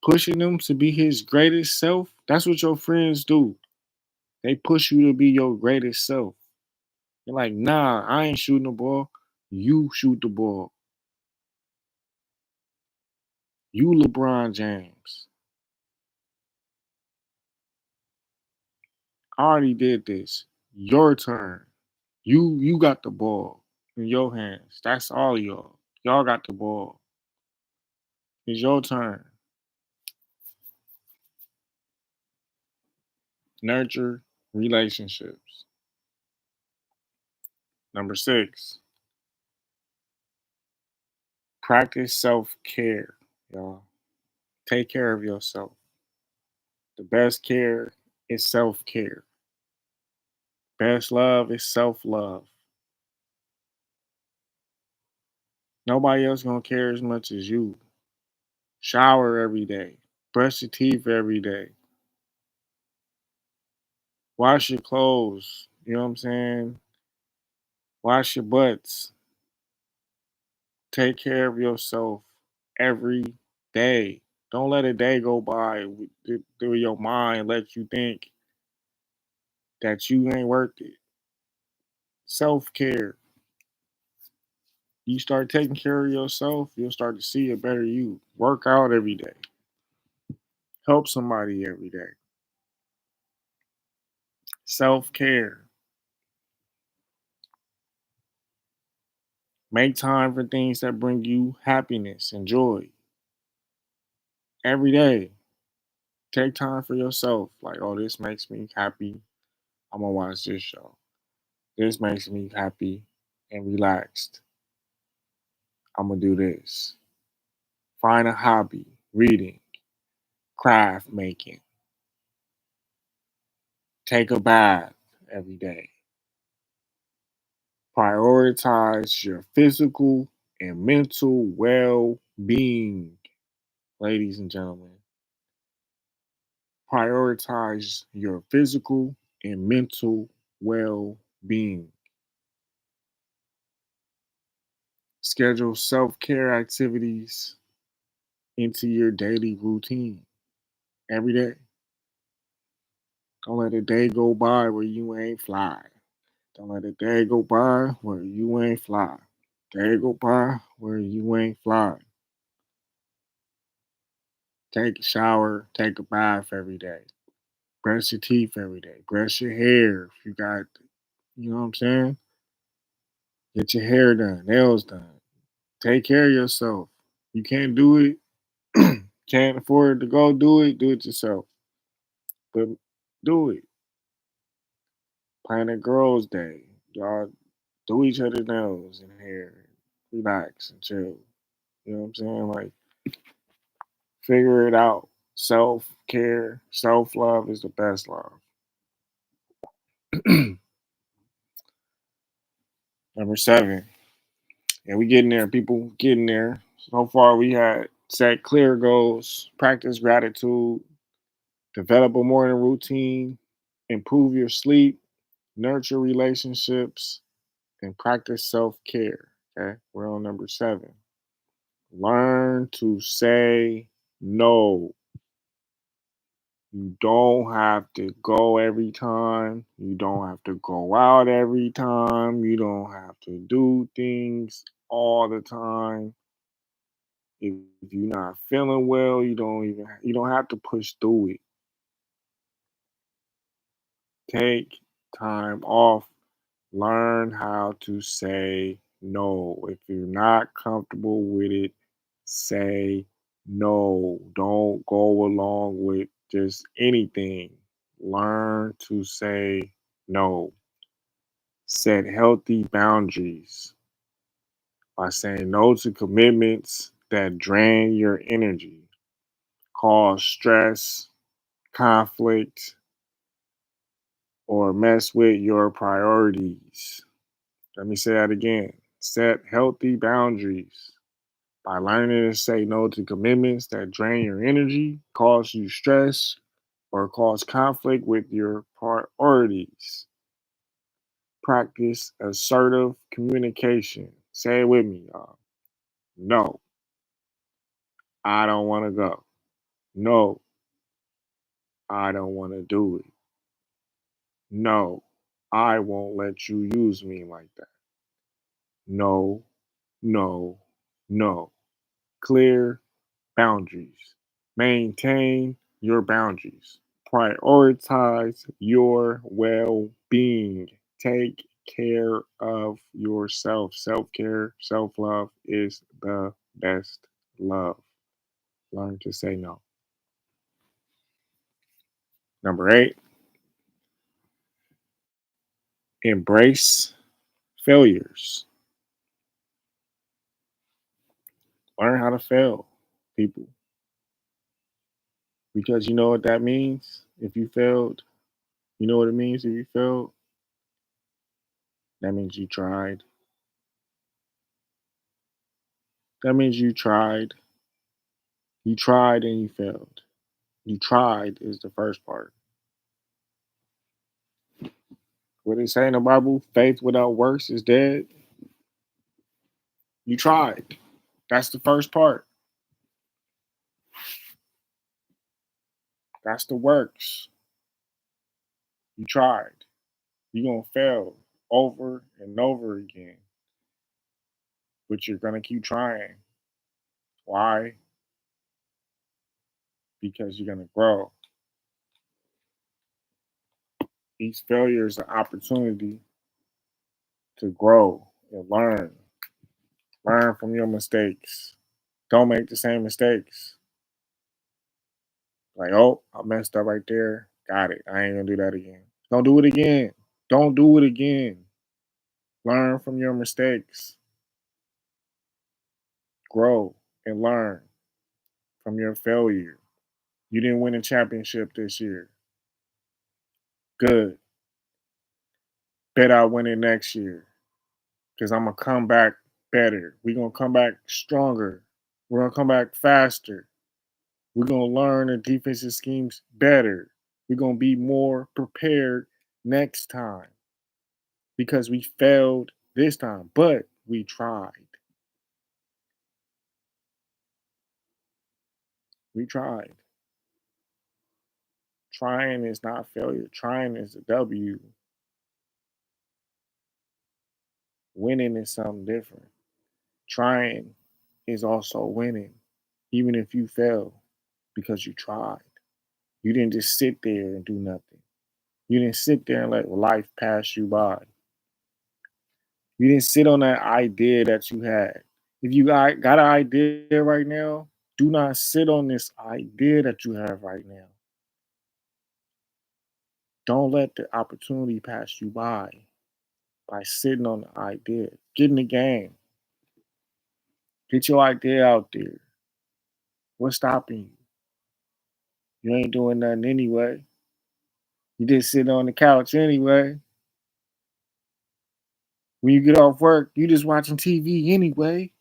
pushing him to be his greatest self, that's what your friends do. They push you to be your greatest self. You're like, nah, I ain't shooting the ball. You shoot the ball. You LeBron James. I already did this. Your turn. You got the ball in your hands. That's all y'all. Y'all got the ball. It's your turn. Nurture relationships. Number 6, practice self-care, y'all. Take care of yourself. The best care is self-care. Best love is self-love. Nobody else gonna care as much as you. Shower every day. Brush your teeth every day. Wash your clothes. You know what I'm saying? Wash your butts. Take care of yourself every day. Don't let a day go by through your mind let you think that you ain't worth it. Self-care. You start taking care of yourself, you'll start to see a better you. Work out every day. Help somebody every day. Self-care. Make time for things that bring you happiness and joy every day. Take time for yourself. Like, oh, this makes me happy. I'm gonna watch this show. This makes me happy and relaxed. I'm gonna do this. Find a hobby, reading, craft making. Take a bath every day. Prioritize your physical and mental well being, ladies and gentlemen. Prioritize your physical and mental well being. Schedule self care activities into your daily routine every day. Don't let a day go by where you ain't fly. Don't let a day go by where you ain't fly. Day go by where you ain't fly. Take a shower, take a bath every day. Brush your teeth every day. Brush your hair if you got, you know what I'm saying? Get your hair done, nails done. Take care of yourself. You can't do it, can't afford to go do it yourself. But do it. Plan a girls' day. Y'all do each other's nails and hair. Relax and chill. You know what I'm saying? Like, figure it out. Self care, self love is the best love. Number 7. And we getting there, people. Getting there. So far, we had set clear goals, practice gratitude, develop a morning routine, improve your sleep, nurture relationships, and practice self care. Okay, we're on number 7. Learn to say no. You don't have to go every time. You don't have to go out every time. You don't have to do things all the time. If you're not feeling well, you don't have to push through it. Take time off. Learn how to say no. If you're not comfortable with it, say no. Don't go along with just anything. Learn to say no. Set healthy boundaries by saying no to commitments that drain your energy, cause stress, conflict, or mess with your priorities. Let me say that again. Set healthy boundaries by learning to say no to commitments that drain your energy, cause you stress, or cause conflict with your priorities. Practice assertive communication. Say it with me, y'all. No, I don't want to go. No, I don't want to do it. No, I won't let you use me like that. No, no, no. Clear boundaries. Maintain your boundaries. Prioritize your well being. Take care of yourself. Self care, self love is the best love. Learn to say no. Number 8, embrace failures. Learn how to fail, people. Because you know what that means if you failed? You know what it means if you failed? That means you tried. That means you tried. You tried and you failed. You tried is the first part. What it say in the Bible? Faith without works is dead. You tried. That's the first part. That's the works. You tried. You're gonna fail over and over again. But you're going to keep trying. Why? Because you're going to grow. Each failure is an opportunity to grow and learn. Learn from your mistakes. Don't make the same mistakes. Like, oh, I messed up right there. Got it. I ain't going to do that again. Don't do it again. Don't do it again. Learn from your mistakes. Grow and learn from your failure. You didn't win a championship this year. Good. Bet I'll win it next year because I'm going to come back better. We're going to come back stronger. We're going to come back faster. We're going to learn the defensive schemes better. We're going to be more prepared next time because we failed this time, but we tried. We tried. Trying is not failure. Trying is a W. Winning is something different. Trying is also winning, even if you fail, because you tried. You didn't just sit there and do nothing. You didn't sit there and let life pass you by. You didn't sit on that idea that you had. If you got an idea right now, do not sit on this idea that you have right now. Don't let the opportunity pass you by sitting on the idea. Get in the game. Get your idea out there. What's stopping you? You ain't doing nothing anyway. You just sitting on the couch anyway. When you get off work, you just watching TV anyway.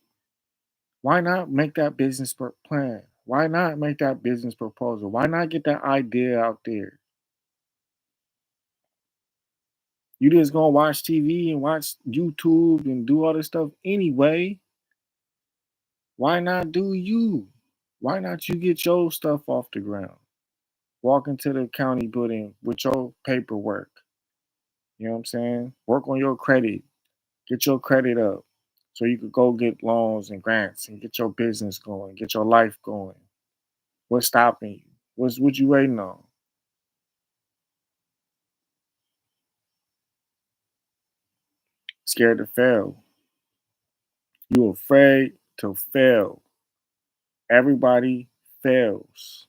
Why not make that business plan? Why not make that business proposal? Why not get that idea out there? You just gonna watch TV and watch YouTube and do all this stuff anyway. Why not do you? Why not you get your stuff off the ground? Walk into the county building with your paperwork. You know what I'm saying? Work on your credit. Get your credit up so you could go get loans and grants and get your business going, get your life going. What's stopping you? What you waiting on? Scared to fail. You afraid to fail. Everybody fails.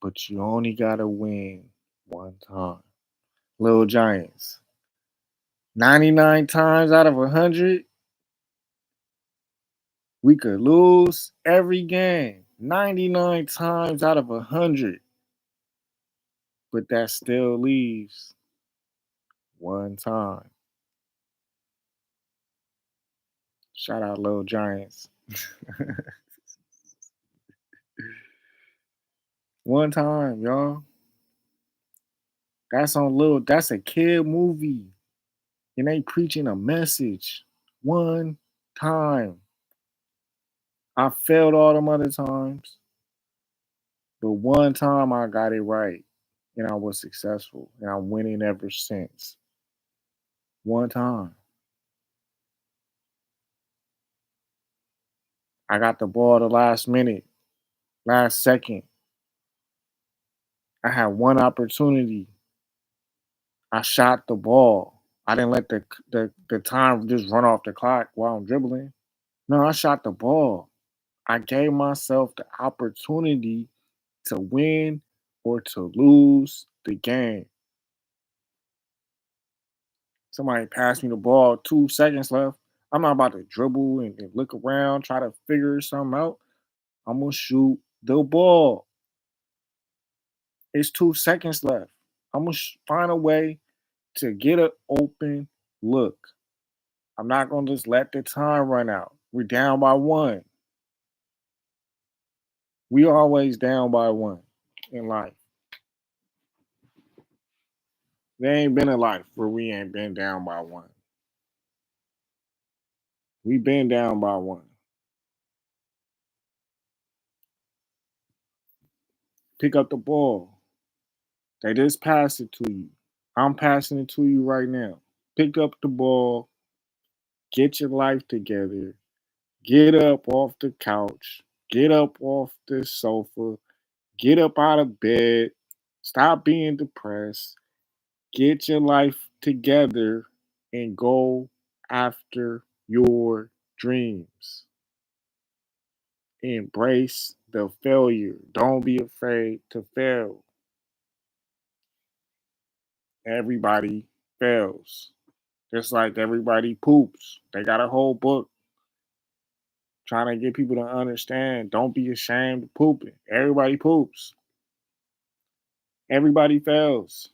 But you only gotta win one time. Little Giants. 99 times out of 100, we could lose every game. 99 times out of 100. But that still leaves one time. Shout out Little Giants. One time, y'all. That's a kid movie. And they preaching a message. One time. I failed all them other times. But one time I got it right. And I was successful. And I'm winning ever since. One time. I got the ball the last minute, last second. I had one opportunity. I shot the ball. I didn't let the time just run off the clock while I'm dribbling. No, I shot the ball. I gave myself the opportunity to win or to lose the game. Somebody passed me the ball, 2 seconds left. I'm not about to dribble and look around, try to figure something out. I'm going to shoot the ball. It's 2 seconds left. I'm going to find a way to get an open look. I'm not going to just let the time run out. We're down by one. We always down by one in life. There ain't been a life where we ain't been down by one. We been down by one. Pick up the ball. They just pass it to you. I'm passing it to you right now. Pick up the ball, get your life together, get up off the couch, get up off the sofa, get up out of bed, stop being depressed, get your life together, and go after your dreams. Embrace the failure. Don't be afraid to fail. Everybody fails. Just like everybody poops. They got a whole book trying to get people to understand. Don't be ashamed of pooping. Everybody poops. Everybody fails.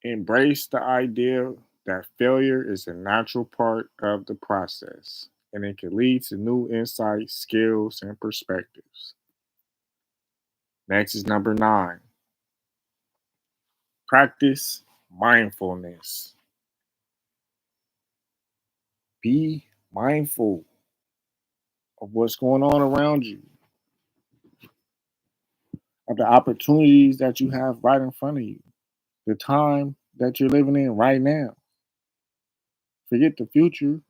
Embrace the idea that failure is a natural part of the process and it can lead to new insights, skills, and perspectives. Next is number 9. Practice mindfulness. Be mindful of what's going on around you, of the opportunities that you have right in front of you, the time that you're living in right now. Forget the future.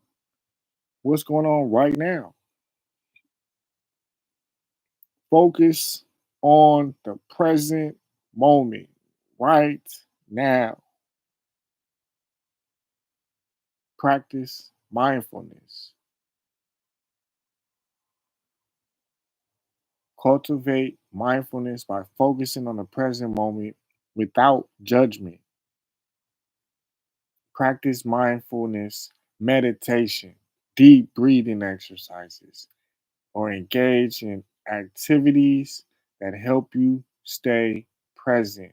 What's going on right now? Focus on the present moment, right now. Practice mindfulness. Cultivate mindfulness by focusing on the present moment without judgment. Practice mindfulness meditation, deep breathing exercises, or engage in activities that help you stay present,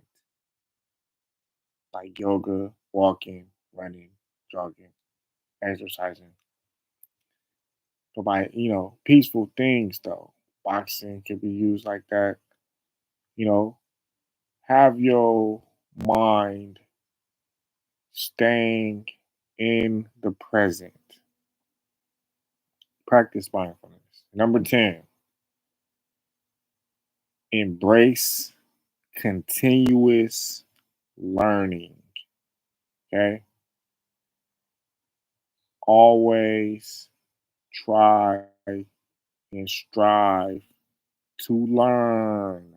like yoga, walking, running, jogging, exercising. But by, peaceful things though. Boxing can be used like that. You know, have your mind staying in the present. Practice mindfulness. Number 10, embrace continuous learning. Okay. Always try and strive to learn.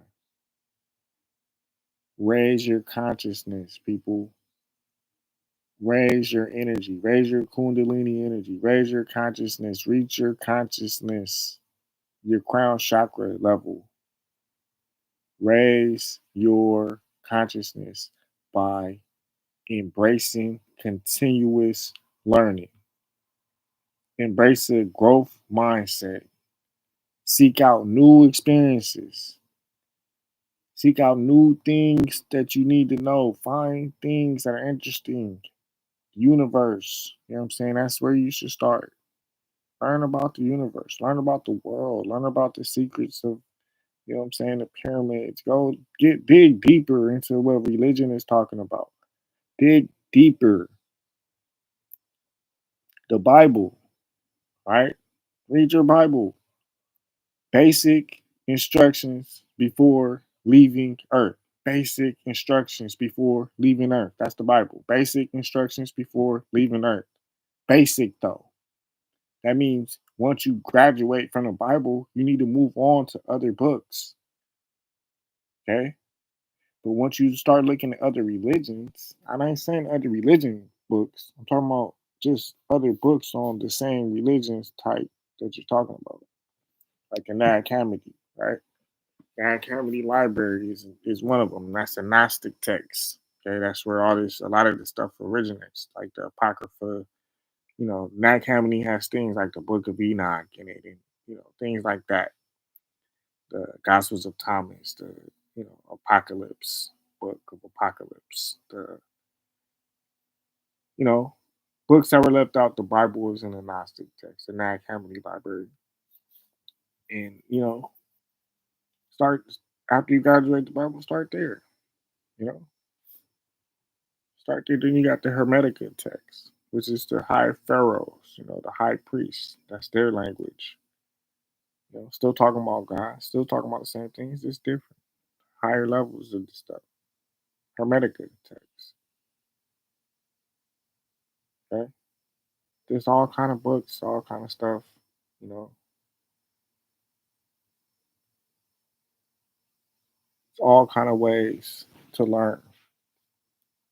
Raise your consciousness, people. Raise your energy. Raise your Kundalini energy. Raise your consciousness. Reach your consciousness, your crown chakra level. Raise your consciousness by embracing continuous learning. Embrace a growth mindset. Seek out new experiences. Seek out new things that you need to know. Find things that are interesting. Universe. You know what I'm saying? That's where you should start. Learn about the universe. Learn about the world. Learn about the secrets of, what I'm saying, the pyramids. Go dig deeper into what religion is talking about. Dig deeper. The Bible, right? Read your Bible. Basic instructions before leaving Earth. Basic instructions before leaving Earth. That's the Bible. Basic instructions before leaving Earth. Basic, though. That means once you graduate from the Bible, you need to move on to other books. Okay? But once you start looking at other religions, I ain't saying other religion books. I'm talking about just other books on the same religions type that you're talking about. Like the Nag Hammadi, right? Nag Hammadi Library is one of them. That's a Gnostic text. Okay, that's where a lot of the stuff originates, like the Apocrypha. Nag Hammadi has things like the Book of Enoch in it, and things like that. The Gospels of Thomas, the Apocalypse, Book of Apocalypse. The you know books that were left out. The Bible was in the Gnostic text, the Nag Hammadi Library, and start after you graduate the Bible. Start there. You know, start there. Then you got the Hermetica text, which is the high pharaohs. The high priests. That's their language. Still talking about God, still talking about the same things, just different, higher levels of the stuff. Hermetica text. Okay, there's all kind of books, all kind of stuff. You know, it's all kind of ways to learn,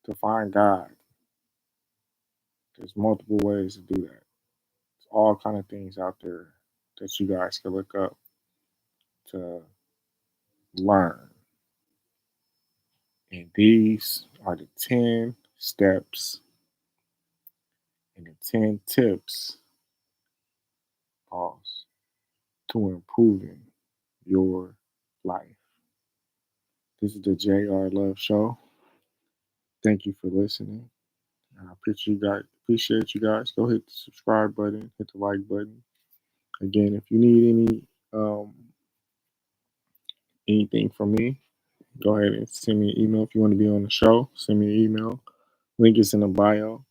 to find God. There's multiple ways to do that. There's all kind of things out there that you guys can look up to learn. And these are the 10 steps and the 10 tips, pause, to improving your life. This is the JR Love Show. Thank you for listening. I appreciate you guys. Go hit the subscribe button, hit the like button. Again, if you need anything from me, go ahead and send me an email. If you want to be on the show, send me an email. Link is in the bio.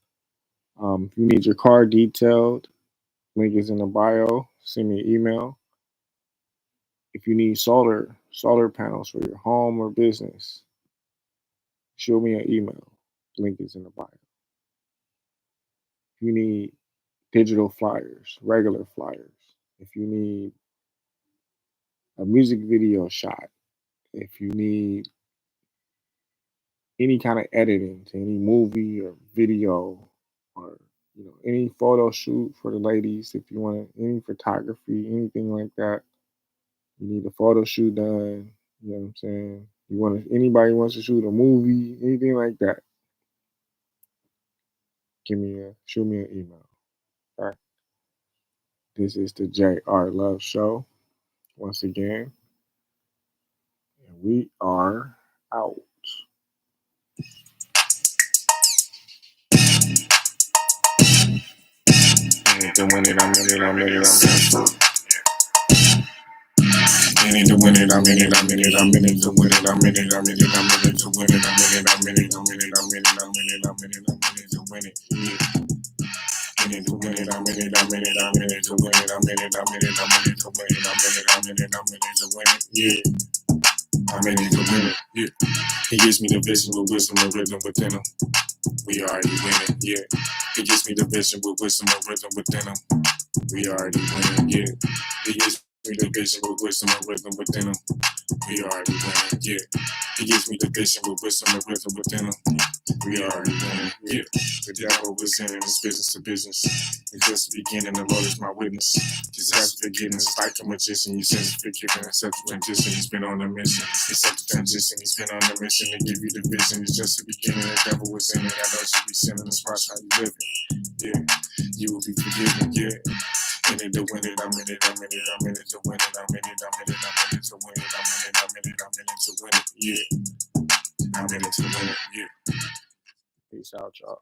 If you need your car detailed, link is in the bio. Send me an email. If you need solar panels for your home or business, shoot me an email. Link is in the bio. If you need digital flyers, regular flyers, if you need a music video shot, if you need any kind of editing to any movie or video, or any photo shoot for the ladies, if you want any photography, anything like that, you need a photo shoot done, you know what I'm saying? Anybody wants to shoot a movie, anything like that, shoot me an email. All right. This is the JR Love Show once again, and we are out. I'm in it. In it to win it, I'm in it to win it, I'm in it to win it, I'm in it to win it, I'm in it to win it. In it to win it, I'm in it to win it, I'm in it to win it, I'm in it to win it, I'm in it to win it. Yeah, I'm in it to win it. Yeah, he gives me the vision with wisdom and rhythm within him. We already winning. Yeah, he gives me the vision with wisdom and rhythm within him. We already winning. Yeah, he gives me the vision with wisdom and rhythm within him. We already winning, yeah. He gives me the vision with wisdom and rhythm within him. We already winning, yeah. The devil was in this business to business. It's just the beginning, the Lord is my witness. Just has forgiveness, it's like a magician. You sense forgiven, accept the transition. He's been on a mission. Accept the transition, he's been on a mission to give you the vision. It's just the beginning, the devil was in it. I know you be sinning, that's why how you living. Yeah, you will be forgiven, yeah. In it to win it, I'm in it, I'm in it, I'm in it to win it, I'm in it, I'm in it, I'm in it to win it, I'm in it, I'm in it, I'm in it to win it, yeah. I'm in it to win it, yeah. Peace out, y'all.